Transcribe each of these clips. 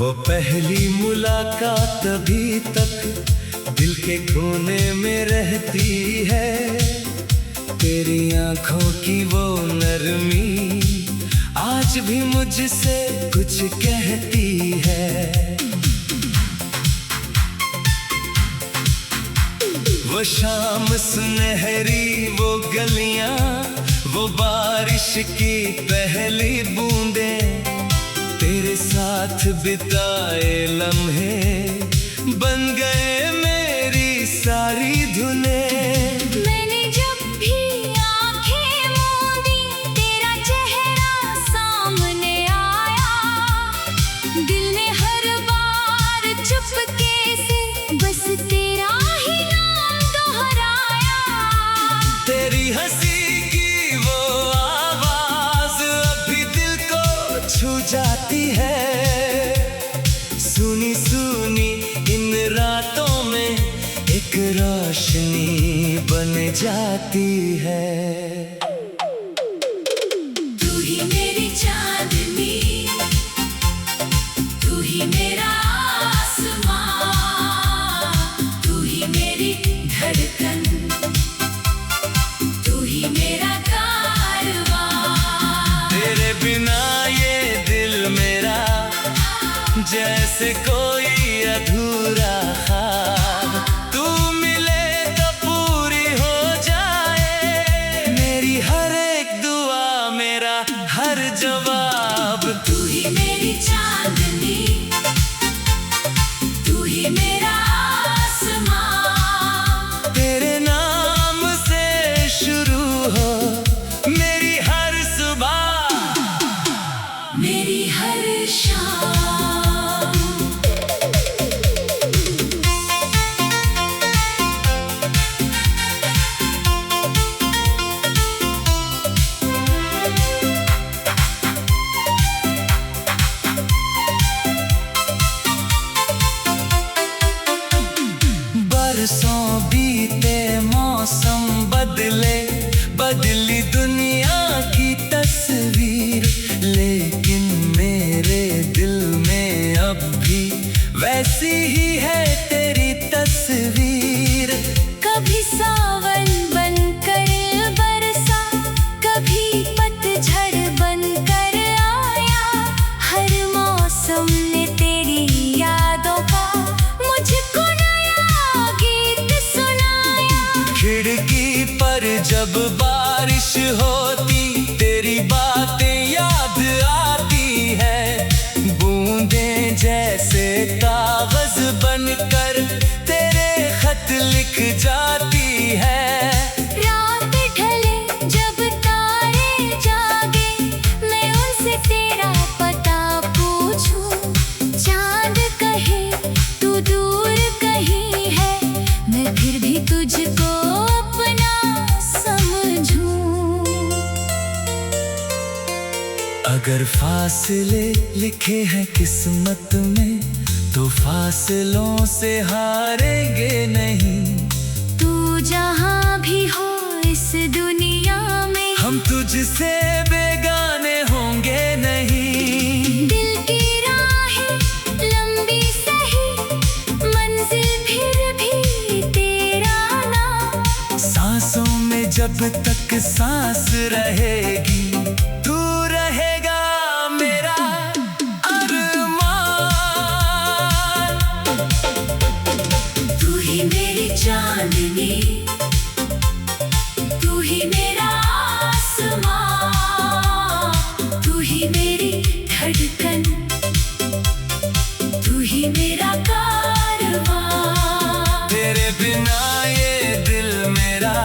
वो पहली मुलाकात अभी तक दिल के कोने में रहती है। तेरी आंखों की वो नरमी आज भी मुझसे कुछ कहती है। वो शाम सुनहरी, वो गलियां, वो बारिश की पहली बूंदें, तेरे साथ बिताए लम्हे बन गए मेरी सारी धुनें। मैंने जब भी आंखें मूंदी, तेरा चेहरा सामने आया। दिल ने हर बार चुपके से बस तेरा ही नाम दोहराया। तेरी हंसी की वो आवाज अभी दिल को छू जाती है। सुनी सुनी इन रातों में एक रोशनी बन जाती है। तू ही मेरी चांदनी, तू ही मेरा आसमां, तू ही मेरी धड़कन, तू ही मेरा कारवां। तेरे बिना ये दिल मेरा जैसे कोई अधूरा ख्वाब। तू मिले तो पूरी हो जाए मेरी हर एक दुआ, मेरा हर जवाब। तू ही मेरी चांदनी, तू ही मेरा आसमां। तेरे नाम से शुरू हो मेरी हर सुबह, मेरी हर शाम। बरसों बीते, मौसम बदले, बदली दुनिया की तस्वीर, लेकिन मेरे दिल में अब भी वैसी ही है तेरी तस्वीर। कभी सावन बनकर बरसा, कभी पतझड़ बनकर आया। हर मौसम ने तेरी यादों का मुझको नया गीत सुनाया। खिड़की पर जब बारिश होती, तेरी बातें याद आती है। बूंदें जैसे कागज बनकर तेरे खत लिख जाती है। रात ढले जब तारे जागे, मैं उनसे तेरा पता पूछूं। चांद कहे तू दूर कहीं है, मैं फिर भी तुझको अपना समझूं। अगर फासले लिखे हैं किस्मत में, तो फासलों से हारेंगे नहीं। तू जहां भी हो इस दुनिया में, हम तुझसे बेगाने होंगे नहीं। दिल की राहें लंबी सही, मंजिल फिर भी तेरा नाम। सांसों में जब तक सांस रहेगी, तू रहेगा मेरा अरमान। तू ही मेरी चांदनी, तू ही मेरा आसमां, तू ही मेरी धड़कन, तू ही मेरा कारवां। तेरे बिना ये दिल मेरा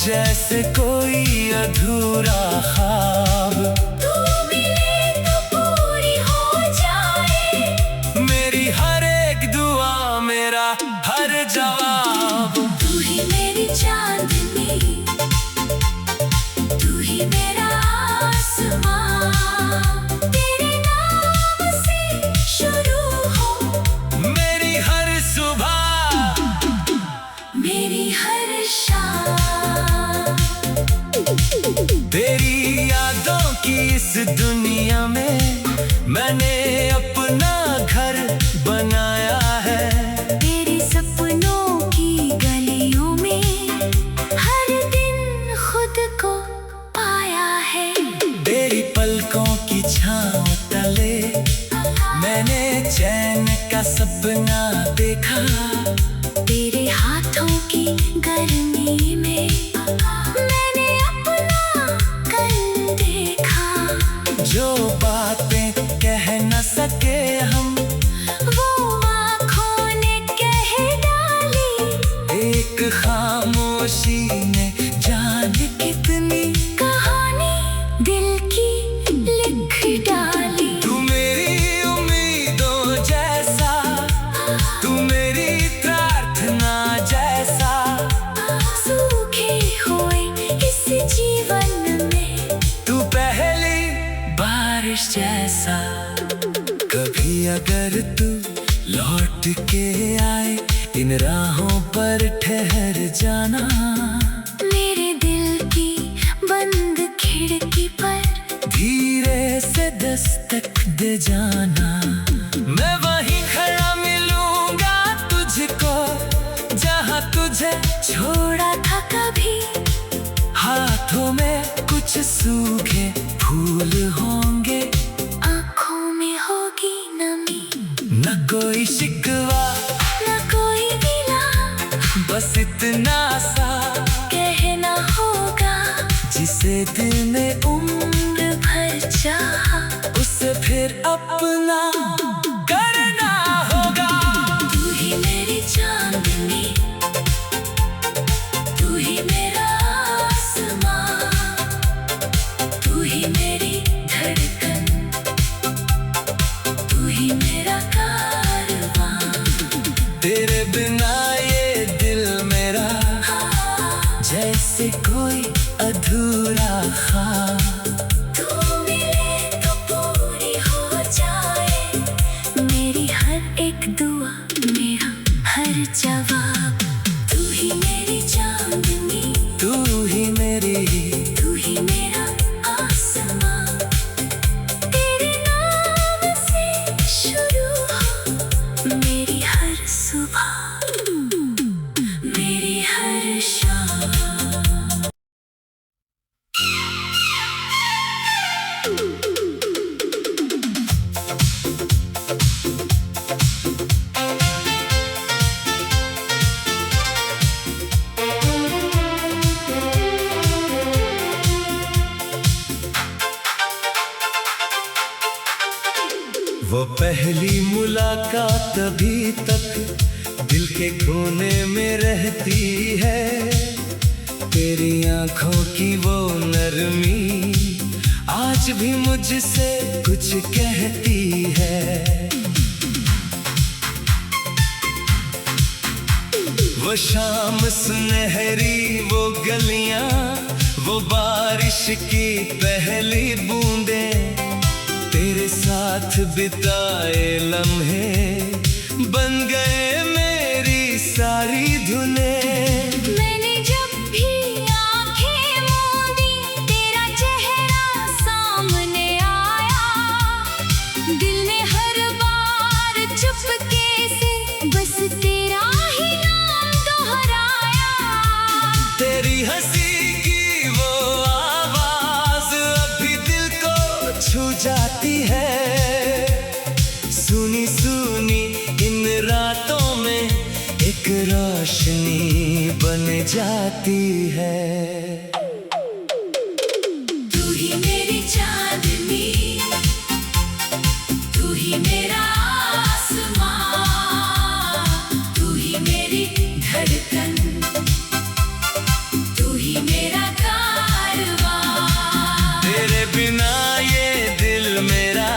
जैसे कोई अधूरा ख्वाब। तू मिले तो पूरी हो जाए मेरी हर एक दुआ, मेरा हर जवाब। तू ही मेरी चांदनी, तू ही मेरा आसमां। तेरे नाम से शुरू हो मेरी हर सुबह, मेरी हर शाम। तेरी यादों की बारिश जैसा। कभी अगर तू लौट के आए इन राहों पर ठहर जाना। मेरे दिल की बंद खिड़की पर धीरे से दस्तक दे जाना। मैं वहीं खड़ा मिलूंगा तुझको जहां तुझे छोड़ा था कभी। हाथों में कुछ सूखे फूल होंगे, आँखों में होगी नमी, न कोई शिकवा न कोई गिला, बस इतना सा कहना होगा जिसे दिल ने उम्र भर चाहा। उसे फिर अपना करना होगा। तू ही मेरी चांदनी, तू ही मेरा आसमां, तू ही मेरी धड़कन, तू ही मेरा कारवां। तेरे बिना ये दिल मेरा जैसे कोई अधूरा ख्वाब। तू मिले तो पूरी हो जाए मेरी हर एक दुआ, मेरा हर जवाब। तू ही मेरी चांदनी, तू ही मेरी, तू ही मेरा आसमां। तेरे नाम से शुरू हो मेरी हर सुबह, मेरी हर शाम। वो पहली मुलाकात अभी तक दिल के कोने में रहती है। तेरी आंखों की वो नरमी आज भी मुझसे कुछ कहती है। वो शाम सुनहरी, वो गलियां, वो बारिश की पहली बूंदें, तेरे साथ बिताए लम्हे बन गए मेरी सारी धुनें। मैंने जब भी आंखें मूंदी तेरा चेहरा सामने आया, दिल ने हर बार चुपके से बस तेरा ही नाम दोहराया। तेरी हंसी की वो आवाज अभी दिल को छू जाती है। सुनी सुनी इन रातों में एक रोशनी बन जाती है। तू ही मेरी चांदनी, तू ही मेरा आसमां, तू ही मेरी धड़कन, तू ही मेरा कारवां। तेरे बिना ये दिल मेरा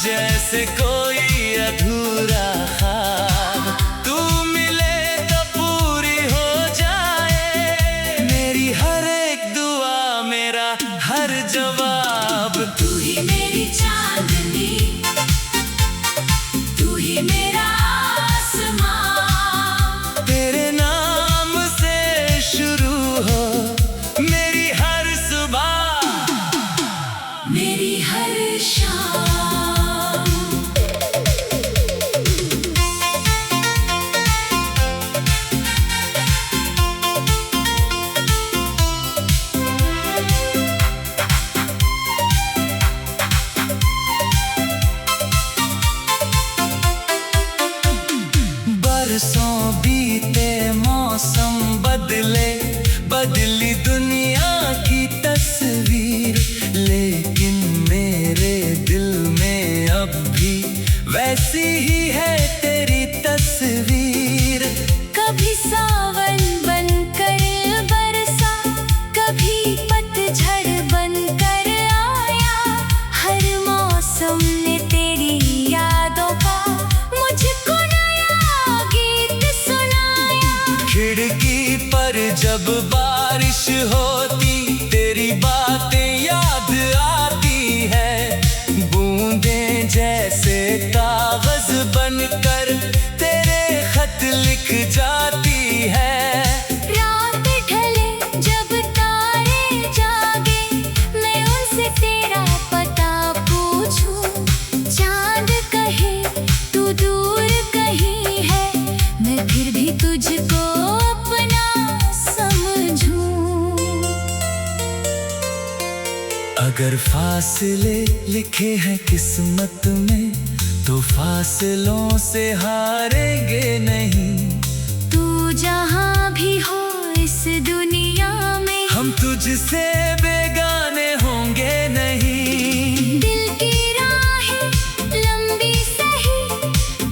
जैसे कोई अधूरा ख्वाब। तू मिले तो पूरी हो जाए मेरी हर एक दुआ, मेरा हर जवाब। तू ही मेरी चांदनी, तू ही मेरा आसमां, तेरे नाम से शुरू हो मेरी हर सुबह, मेरी हर शाम। बरसों बीते, मौसम बदले, बदली दुनिया की तस्वीर, लेकिन मेरे दिल में अब भी वैसी ही है तेरी तस्वीर। कभी सावन बनकर बरसा, कभी पतझड़ बनकर आया, हर मौसम ने तेरी यादों का मुझको नया गीत सुनाया। खिड़की पर जब बारिश होती तेरी बातें याद आती है। बनकर तेरे खत लिख जाती है। रात ढले जब तारे जागे, मैं उनसे तेरा पता पूछूं। चांद कहे तू दूर कहीं है, मैं फिर भी तुझको अपना समझूं। अगर फासले लिखे हैं किस्मत में, तो फासलों से हारेंगे नहीं। तू जहाँ भी हो इस दुनिया में, हम तुझसे बेगाने होंगे नहीं। दिल की राहें लंबी सही,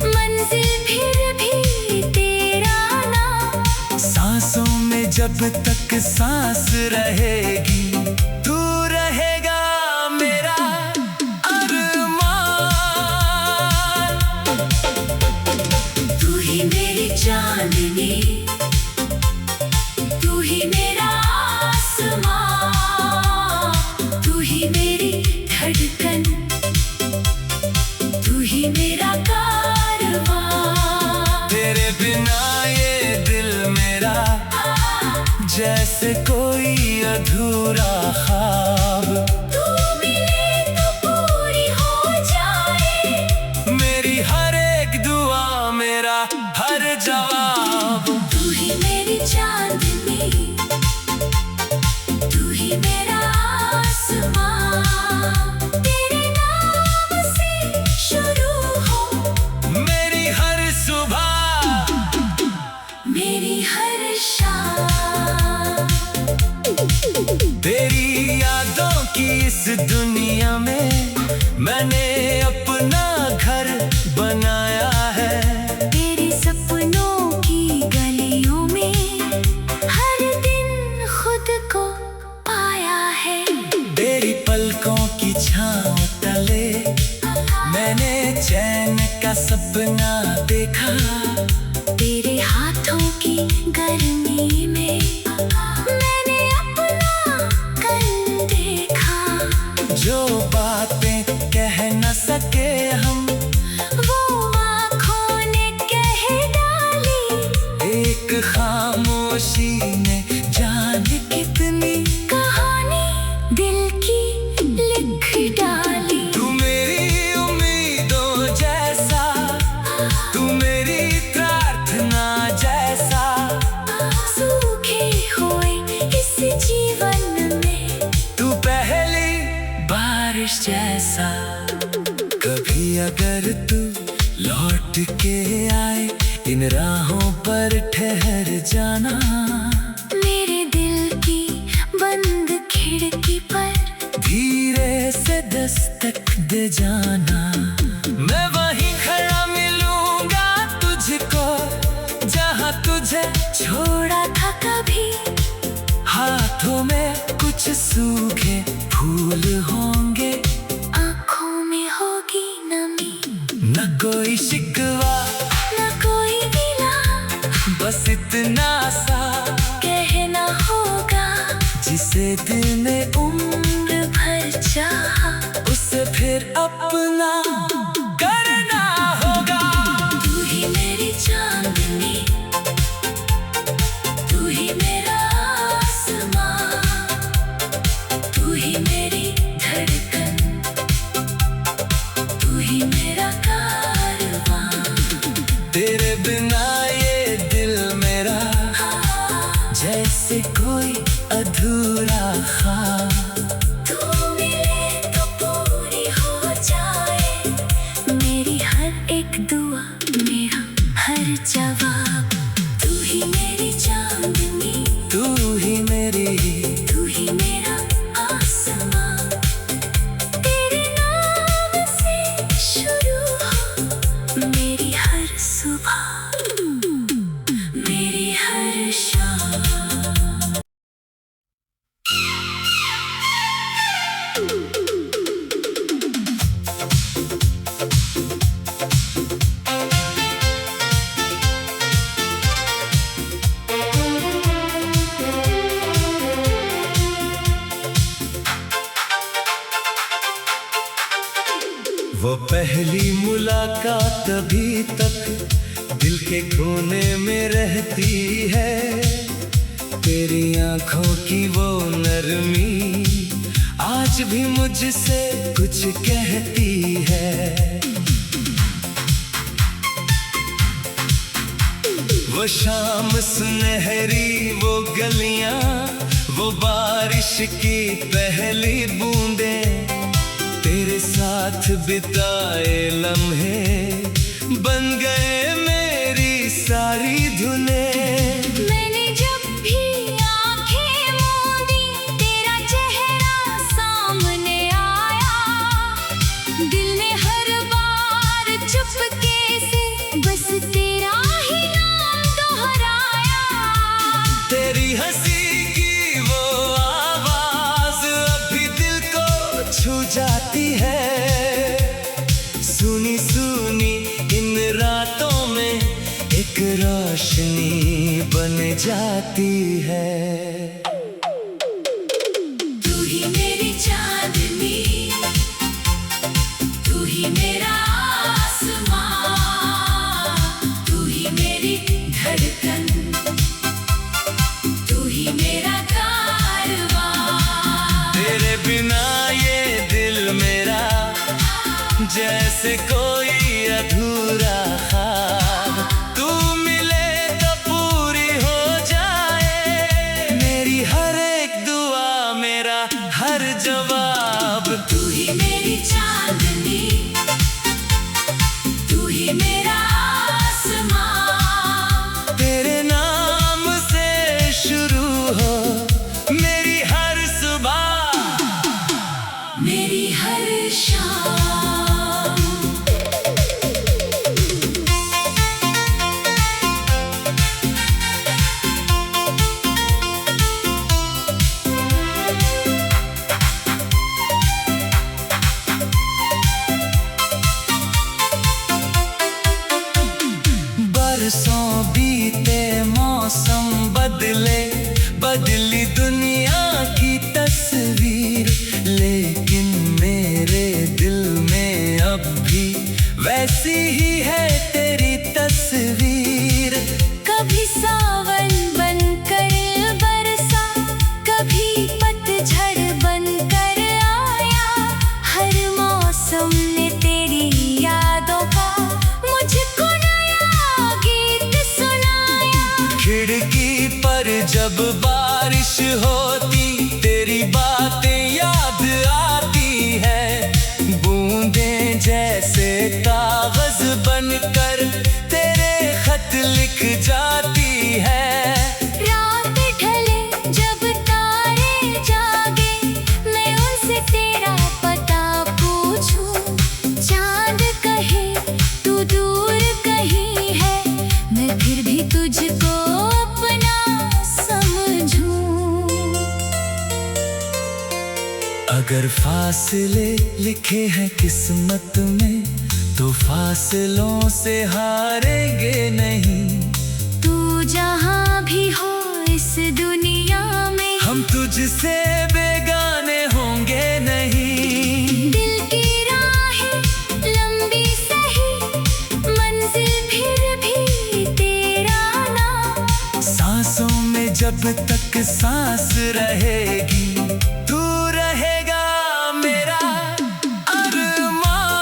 मंजिल फिर भी तेरा नाम। सांसों में जब तक सांस रहेगी, तू रहेगा मेरा अरमान। तू ही मेरी चांदनी, तू ही मेरा आसमां, तू ही मेरी धड़कन, तू ही मेरा कारवां। तेरे बिना ये दिल मेरा जैसे कोई अधूरा ख्वाब। तू मिले तो पूरी हो जाए, मेरी हर एक दुआ, मेरा हर जवाब। तू ही मेरी चांदनी, तू ही मेरा आसमां। तेरे नाम से शुरू हो मेरी हर सुबह, मेरी हर शाम। तेरी यादों की इस दुनिया में मैंने अपना घर बनाया है। तेरे सपनों की गलियों में हर दिन खुद को पाया है। तेरी पलकों की छाँव तले मैंने चैन का सपना देखा। तेरे हाथों की गर्मी में मैंने अपना कल देखा। जो बातें कह न सके हम, वो आँखों ने कह डाली। एक खामोशी ने जाने कितनी कहानी दिल की लिख डाली। तू मेरी उम्मीदों जैसा, तू मेरी प्रार्थना जैसा। सूखे हुए इस जीवन में तू पहली बारिश जैसा। कभी अगर तू लौट के आए, इन राहों पर ठहर जाना। मेरे दिल की बंद खिड़की पर धीरे से दस्तक दे जाना। मैं वहीं खड़ा मिलूंगा तुझको, जहां तुझे छोड़ा था कभी। हाथों में कुछ सूखे फूल होंगे, आँखों में होगी नमी, न कोई शिकवा न कोई गिला। बस इतना सा कहना होगा जिसे दिल ने उम्र भर चाहा, उसे फिर अपना करना होगा। तू ही मेरी चांदनी, तू ही मेरा आसमां, तू ही मेरी धड़कन, तू ही मेरा कारवां। तेरे बिना ये दिल मेरा जैसे कोई अधूरा ख्वाब। तू मिले तो पूरी हो जाए, वो पहली मुलाकात अभी तक दिल के कोने में रहती है। तेरी आंखों की वो नरमी आज भी मुझसे कुछ कहती है। वो शाम सुनहरी, वो गलियां, वो बारिश की पहली बूंदें, तेरे साथ बिताए लम्हे बन गए मेरी सारी धुनें। मैंने जब भी आंखें मूंदी, तेरा चेहरा सामने आया। दिल ने हर बार चुपके से बस तेरा ही नाम दोहराया। तेरी हंसी की वो आवाज अभी दिल को छू जाती है। सुनी सुनी इन रातों में एक रोशनी बन जाती है। तू ही मेरी चांदनी, तू ही मेरा आसमां, तू ही मेरी धड़कन, तू ही मेरा कारवां। तेरे बिना ये दिल मेरा जैसे कोई अधूरा ख्वाब। तू मिले तो पूरी हो जाए मेरी हर एक दुआ, मेरा हर जवाब। तू ही मेरी चांदनी, तू ही मेरा आसमां। तेरे नाम से शुरू हो मेरी हर सुबह, मेरी हर शाम। बरसों बीते, मौसम बदले, बदली दुनिया की तस्वीर, लेकिन मेरे दिल में अब भी वैसी ही है तेरी तस्वीर। कभी सावन बनकर बरसा, कभी पतझड़ बनकर आया। हर मौसम ने तेरी यादों का मुझको नया गीत सुनाया। खिड़की पर जब बारिश होती, तेरी बातें याद आती है। बूंदें जैसे कागज बनकर तेरे खत लिख जाती है। रात ढले जब तारे जागे, मैं उनसे तेरा पता पूछूं। चांद कहे तू दूर कहीं है, मैं फिर भी तुझको अपना समझूं। अगर फासले लिखे हैं किस्मत में, तो फासलों से हारेंगे नहीं। तू जहां भी हो इस दुनिया में, हम तुझसे बेगाने होंगे नहीं। दिल की राहें लंबी सही, मंजिल फिर भी तेरा नाम। सांसों में जब तक सांस रहेगी, तू रहेगा मेरा अरमान।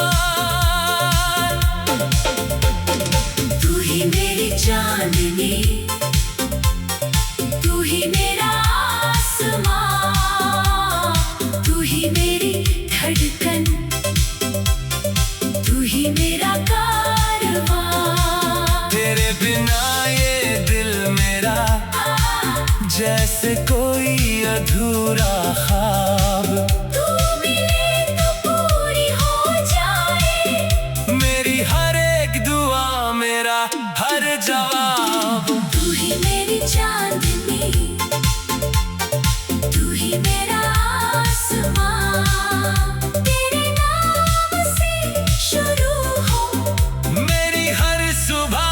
तू ही मेरी चांदनी, तू ही मेरा आसमां, तू ही मेरी धड़कन, तू ही मेरा कारवां। तेरे बिना ये दिल मेरा जैसे कोई अधूरा ख्वाब। तू मिले तो पूरी हो जाए मेरी हर एक दुआ, मेरा हर जवाब। तू ही मेरी चांदनी, तू ही मेरा आसमां। तेरे नाम से शुरू हो मेरी हर सुबह,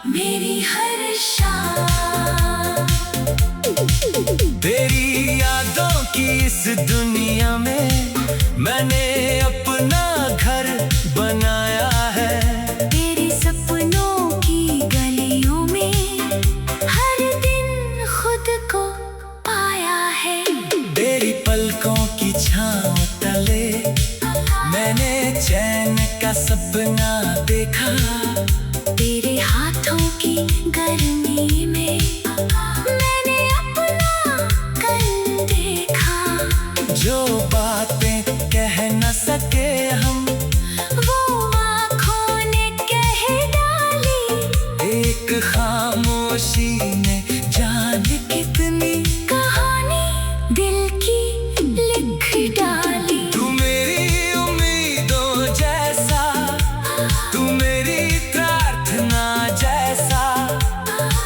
मेरी हर शाम। तेरी यादों की इस दुनिया में मैंने अपना जो बातें कह न सके हम, वो आँखों ने कह डाली। एक खामोशी ने जाने कितनी कहानी दिल की लिख डाली। तू मेरी उम्मीदों जैसा, तू मेरी प्रार्थना जैसा,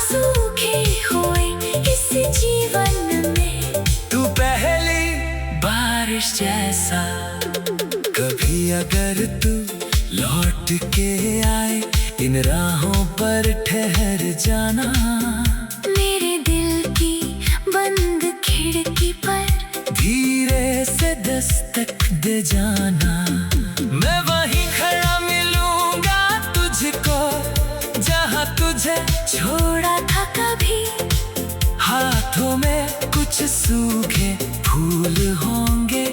सूखे हुए इस जीवन में तू पहली बारिश जैसा। कभी अगर तू लौट के आए, इन राहों पर ठहर जाना। मेरे दिल की बंद खिड़की पर धीरे से दस्तक दे जाना। मैं वहीं खड़ा मिलूंगा तुझको, जहां तुझे छोड़ा था कभी। हाथों में कुछ सूखे फूल होंगे,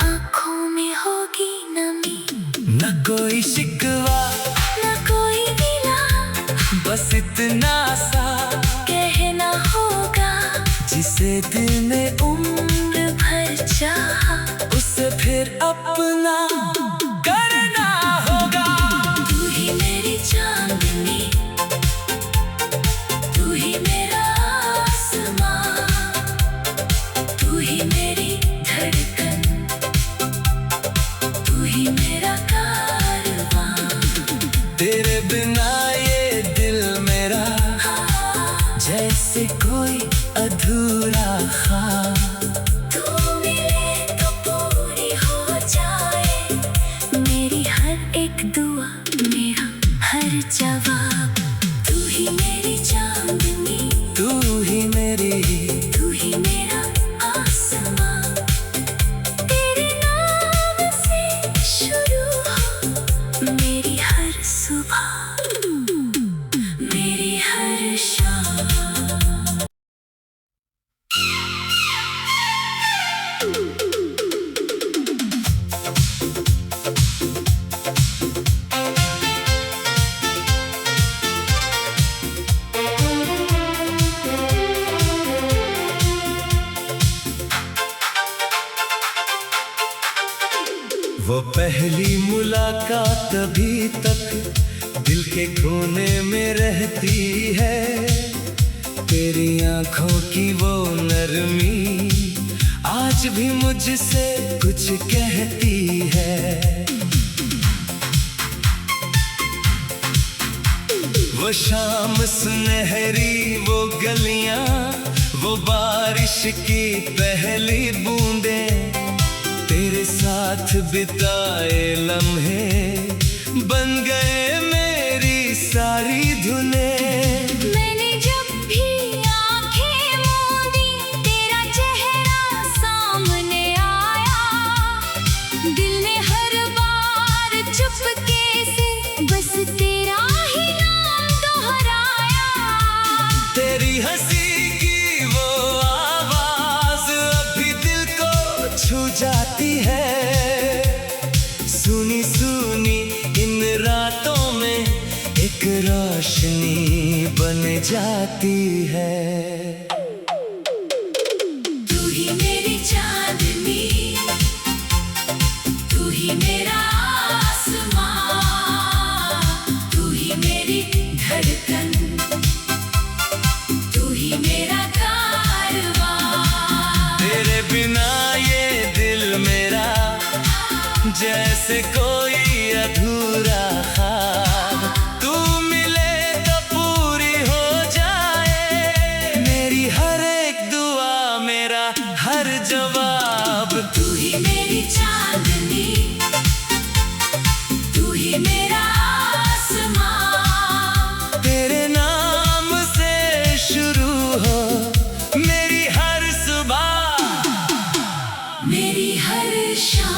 आँखों में होगी नमी। न कोई शिकवा न कोई गिला, बस इतना सा कहना होगा। जिसे दिल ने उम्र भर चाहा, उसे फिर अपना करना होगा। तू ही मेरी चांदनी, तू ही मेरा आसमां, तू ही मेरी धड़कन, तू ही मेरा कारवां। तेरे बिना ये दिल मेरा जैसे कोई अधूरा ख्वाब। तू मिले तो पूरी हो जाए मेरी हर एक दुआ, मेरा हर जवाब। तू ही मेरी चांदनी, तू ही मेरी, तू ही मेरा आसमां। तेरे नाम से शुरू हो मेरी हर सुबह, मेरी हर शाम। वो पहली मुलाकात अभी तक दिल के कोने में रहती है। तेरी आंखों की वो नरमी आज भी मुझसे कुछ कहती है। वो शाम सुनहरी, वो गलियां, वो बारिश की पहली बूंदें, तेरे साथ बिताए लम्हे बन गए मेरी सारी धुनें। मैंने जब भी आंखें मूंदी, तेरा चेहरा सामने आया। दिल ने हर बार चुपके से बस तेरा ही नाम दोहराया। तेरी हंसी की वो आवाज अभी दिल को छू जाती है। सुनी सुनी इन रातों में एक रोशनी बन जाती है। तू ही मेरी चांदनी, तू ही मेरा आसमां, तू ही मेरी धड़कन, तू ही मेरा कारवां। तेरे बिना ये दिल मेरा जैसे कोई अधूरा ख्वाब। तू मिले तो पूरी हो जाए मेरी हर एक दुआ, मेरा हर जवाब। तू ही मेरी चांदनी, तू ही मेरा आसमां। तेरे नाम से शुरू हो मेरी हर सुबह, मेरी हर शाम।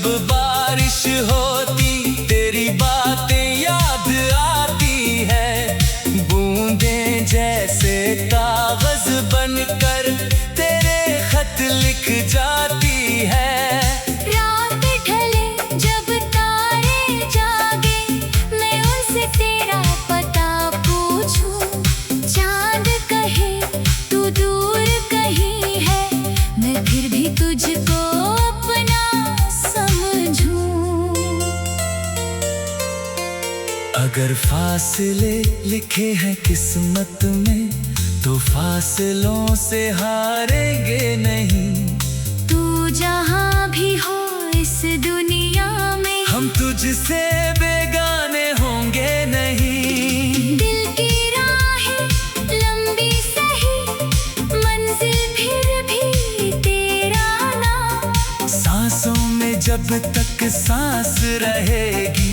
जब बारिश होती तेरी बातें याद आती है, बूंदें जैसे कागज बनकर तेरे खत लिख जाती है। रात ढले जब तारे जागे, मैं उनसे तेरा पता पूछूं। चांद कहे तू दूर कहीं है, मैं फिर भी तुझको अपना समझूं। अगर फासले लिखे हैं किस्मत में, तो फासलों से हारेंगे नहीं। तू जहाँ भी हो इस दुनिया में, हम तुझसे बेगाने होंगे नहीं। दिल की राहें लंबी सही, मंजिल फिर भी तेरा नाम। सांसों में जब तक सांस रहेगी,